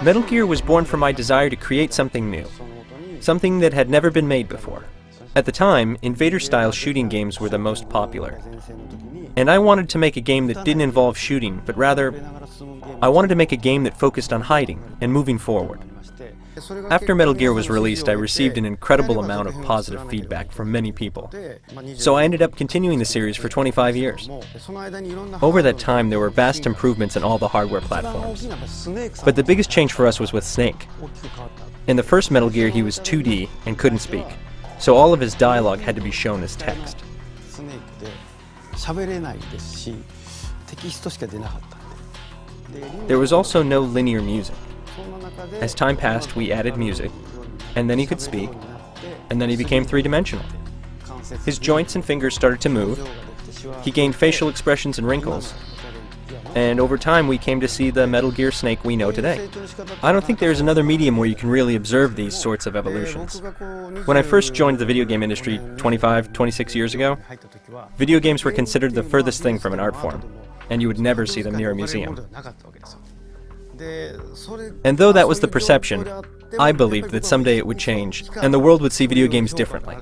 Metal Gear was born from my desire to create something new, something that had never been made before. At the time, invader-style shooting games were the most popular. And I wanted to make a game that didn't involve shooting, but rather, I wanted to make a game that focused on hiding and moving forward. After Metal Gear was released, I received an incredible amount of positive feedback from many people. So I ended up continuing the series for 25 years. Over that time, there were vast improvements in all the hardware platforms. But the biggest change for us was with Snake. In the first Metal Gear, he was 2D and couldn't speak, so all of his dialogue had to be shown as text. There was also no linear music. As time passed, we added music, and then he could speak, and then he became three-dimensional. His joints and fingers started to move, he gained facial expressions and wrinkles, and over time we came to see the Metal Gear Snake we know today. I don't think there's another medium where you can really observe these sorts of evolutions. When I first joined the video game industry 26 years ago, video games were considered the furthest thing from an art form, and you would never see them near a museum. And though that was the perception, I believed that someday it would change, and the world would see video games differently.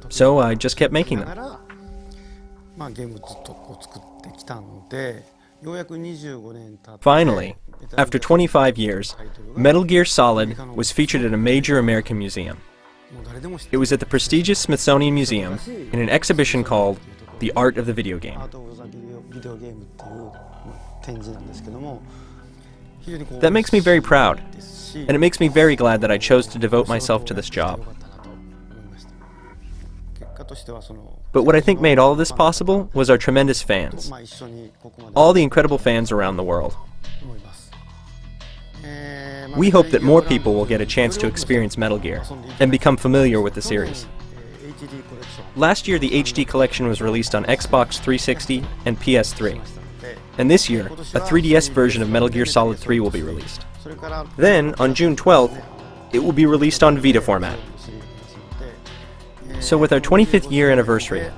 So I just kept making them. Finally, after 25 years, Metal Gear Solid was featured at a major American museum. It was at the prestigious Smithsonian Museum in an exhibition called The Art of the Video Game. That makes me very proud, and it makes me very glad that I chose to devote myself to this job. But what I think made all of this possible was our tremendous fans. All the incredible fans around the world. We hope that more people will get a chance to experience Metal Gear and become familiar with the series. Last year, the HD collection was released on Xbox 360 and PS3. And this year, a 3DS version of Metal Gear Solid 3 will be released. Then, on June 12th, it will be released on Vita format. So with our 25th year anniversary,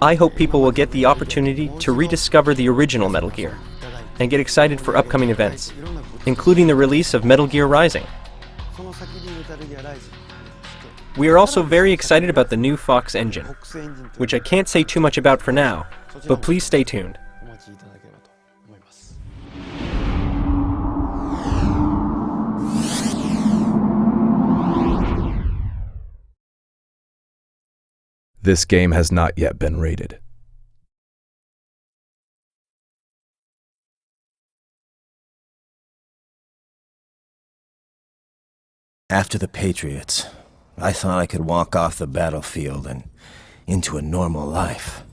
I hope people will get the opportunity to rediscover the original Metal Gear and get excited for upcoming events, including the release of Metal Gear Rising. We are also very excited about the new Fox engine, which I can't say too much about for now, but please stay tuned. This game has not yet been rated. After the Patriots, I thought I could walk off the battlefield and into a normal life.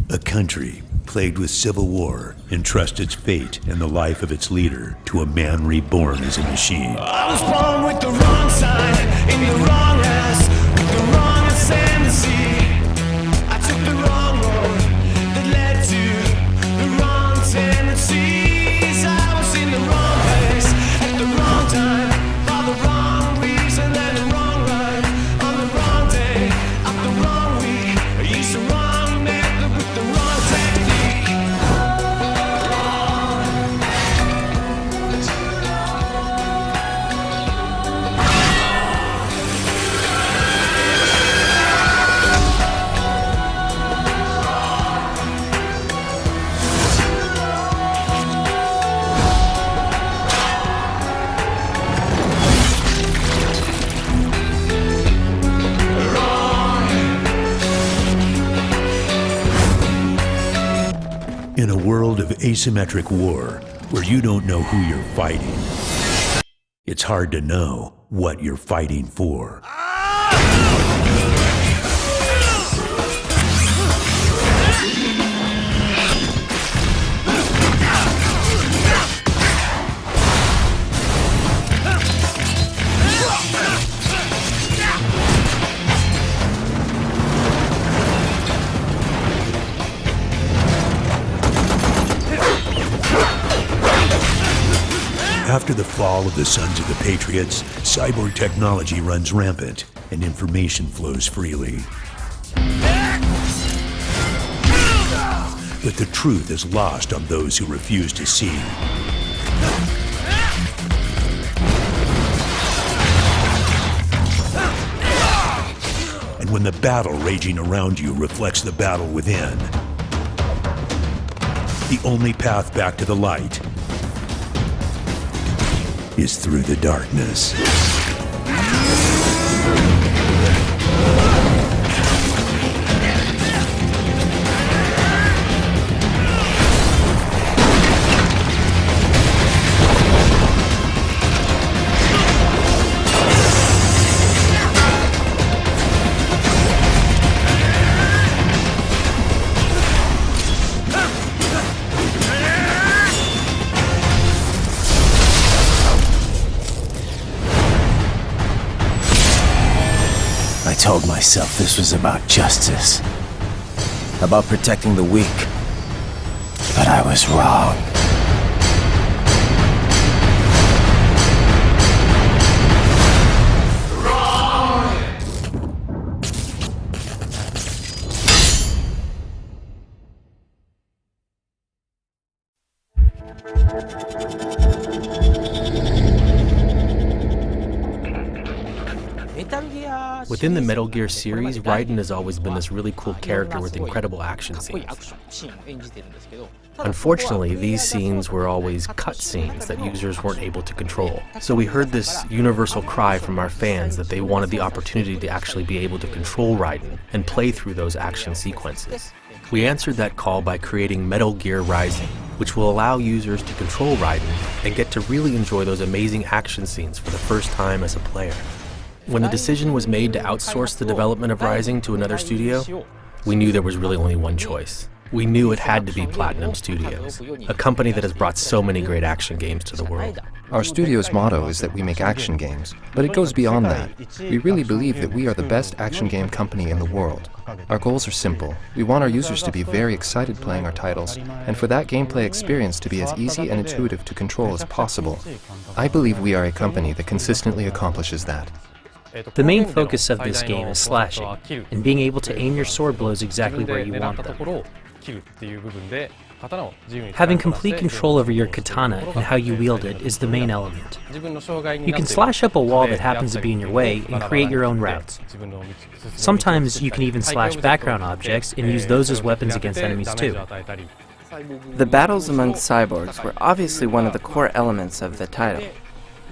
A country plagued with civil war entrusts its fate and the life of its leader to a man reborn as a machine. I was born with the wrong sign, in the wrong house, with the wrong ascendancy. I took the wrong road that led to the wrong tendencies. I was in the wrong place, at the wrong time, for the wrong reason, and the wrong life, on the wrong day, of the wrong week. I used the wrong method with the wrong technique. In a world of asymmetric war, where you don't know who you're fighting, it's hard to know what you're fighting for. After the fall of the Sons of the Patriots, cyborg technology runs rampant and information flows freely. but the truth is lost on those who refuse to see. And when the battle raging around you reflects the battle within, the only path back to the light is through the darkness. I told myself this was about justice, about protecting the weak, but I was wrong. Within the Metal Gear series, Raiden has always been this really cool character with incredible action scenes. Unfortunately, these scenes were always cutscenes that users weren't able to control. So we heard this universal cry from our fans that they wanted the opportunity to actually be able to control Raiden and play through those action sequences. We answered that call by creating Metal Gear Rising, which will allow users to control Raiden and get to really enjoy those amazing action scenes for the first time as a player. When the decision was made to outsource the development of Rising to another studio, we knew there was really only one choice. We knew it had to be Platinum Studios, a company that has brought so many great action games to the world. Our studio's motto is that we make action games, but it goes beyond that. We really believe that we are the best action game company in the world. Our goals are simple. We want our users to be very excited playing our titles, and for that gameplay experience to be as easy and intuitive to control as possible. I believe we are a company that consistently accomplishes that. The main focus of this game is slashing, and being able to aim your sword blows exactly where you want them. Having complete control over your katana and how you wield it is the main element. You can slash up a wall that happens to be in your way and create your own routes. Sometimes you can even slash background objects and use those as weapons against enemies too. The battles among cyborgs were obviously one of the core elements of the title.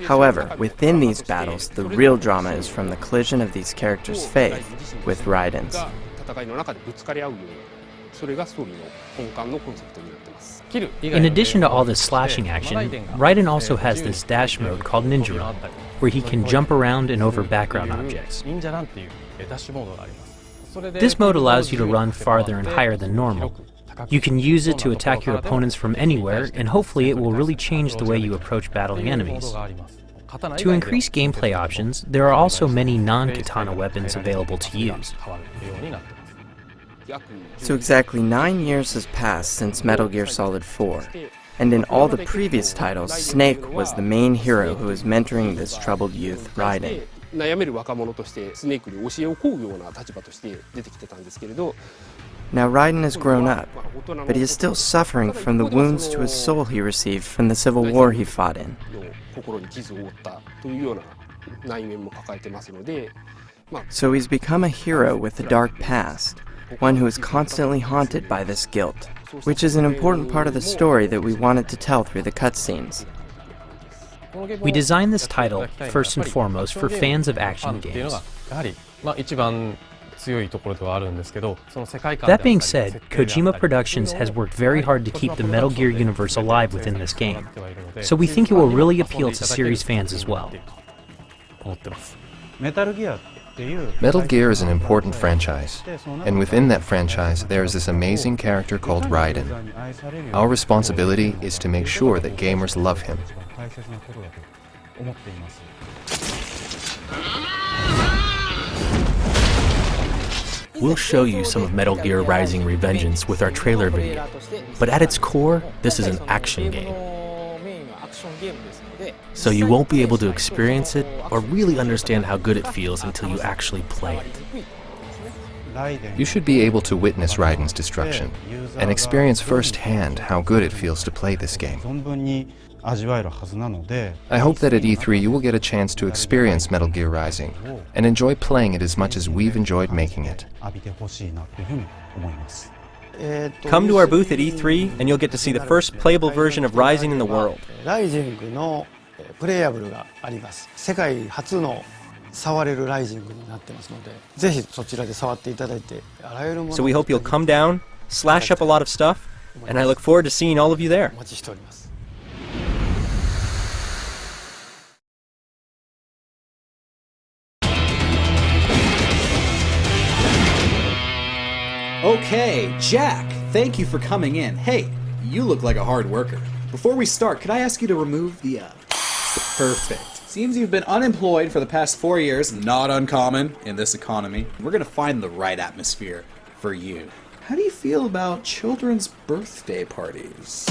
However, within these battles, the real drama is from the collision of these characters' faith with Raiden's. In addition to all this slashing action, Raiden also has this dash mode called Ninja Run, where he can jump around and over background objects. This mode allows you to run farther and higher than normal. You can use it to attack your opponents from anywhere, and hopefully it will really change the way you approach battling enemies. To increase gameplay options, there are also many non-katana weapons available to use. So exactly 9 years has passed since Metal Gear Solid 4, and in all the previous titles, Snake was the main hero who was mentoring this troubled youth, Raiden. Now Raiden has grown up, but he is still suffering from the wounds to his soul he received from the civil war he fought in. So he's become a hero with a dark past, one who is constantly haunted by this guilt, which is an important part of the story that we wanted to tell through the cutscenes. We designed this title, first and foremost, for fans of action games. That being said, Kojima Productions has worked very hard to keep the Metal Gear universe alive within this game, so we think it will really appeal to series fans as well. Metal Gear is an important franchise, and within that franchise there is this amazing character called Raiden. Our responsibility is to make sure that gamers love him. We'll show you some of Metal Gear Rising Revengeance with our trailer video, but at its core, this is an action game. So you won't be able to experience it or really understand how good it feels until you actually play it. You should be able to witness Raiden's destruction and experience firsthand how good it feels to play this game. I hope that at E3 you will get a chance to experience Metal Gear Rising and enjoy playing it as much as we've enjoyed making it. Come to our booth at E3 and you'll get to see the first playable version of Rising in the world. So we hope you'll come down, slash up a lot of stuff, and I look forward to seeing all of you there. Okay, Jack, thank you for coming in. Hey, you look like a hard worker. Before we start, could I ask you to remove the, perfect. Seems you've been unemployed for the past 4 years, not uncommon in this economy. We're gonna find the right atmosphere for you. How do you feel about children's birthday parties?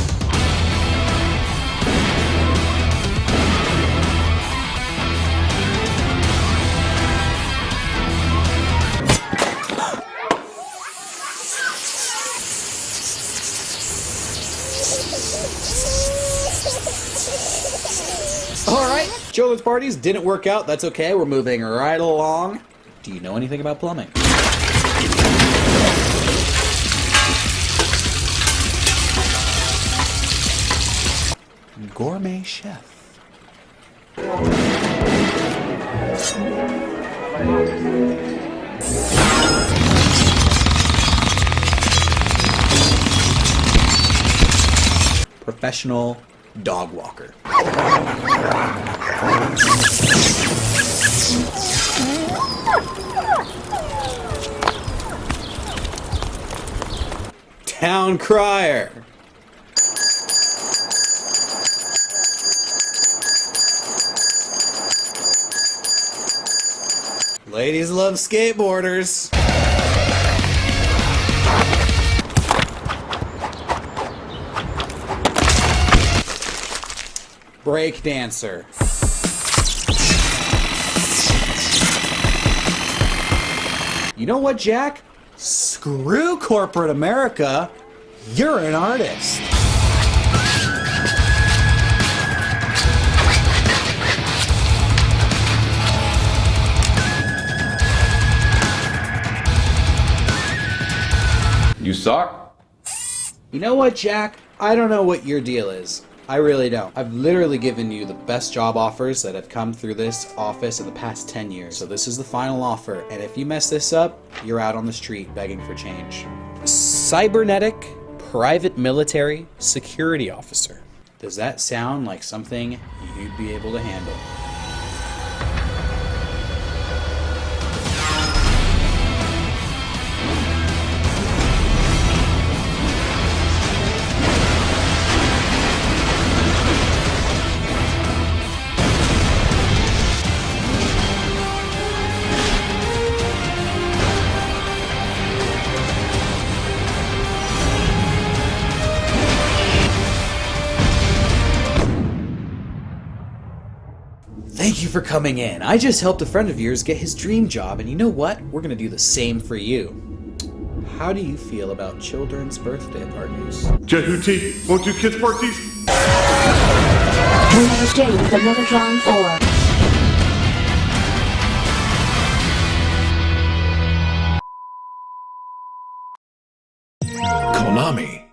Alright, children's parties didn't work out, that's okay, we're moving right along. Do you know anything about plumbing? Gourmet chef. Professional dog walker. Town crier. Ladies love skateboarders. Break dancer. You know what, Jack? Screw corporate America. You're an artist. You suck. You know what, Jack? I don't know what your deal is. I really don't. I've literally given you the best job offers that have come through this office in the past 10 years. So this is the final offer, and if you mess this up, you're out on the street begging for change. Cybernetic Private Military Security Officer. Does that sound like something you'd be able to handle? Thank you for coming in. I just helped a friend of yours get his dream job, and you know what? We're gonna do the same for you. How do you feel about children's birthday parties? Jehuti, won't do kids parties? We are Jay with another drawing for Konami.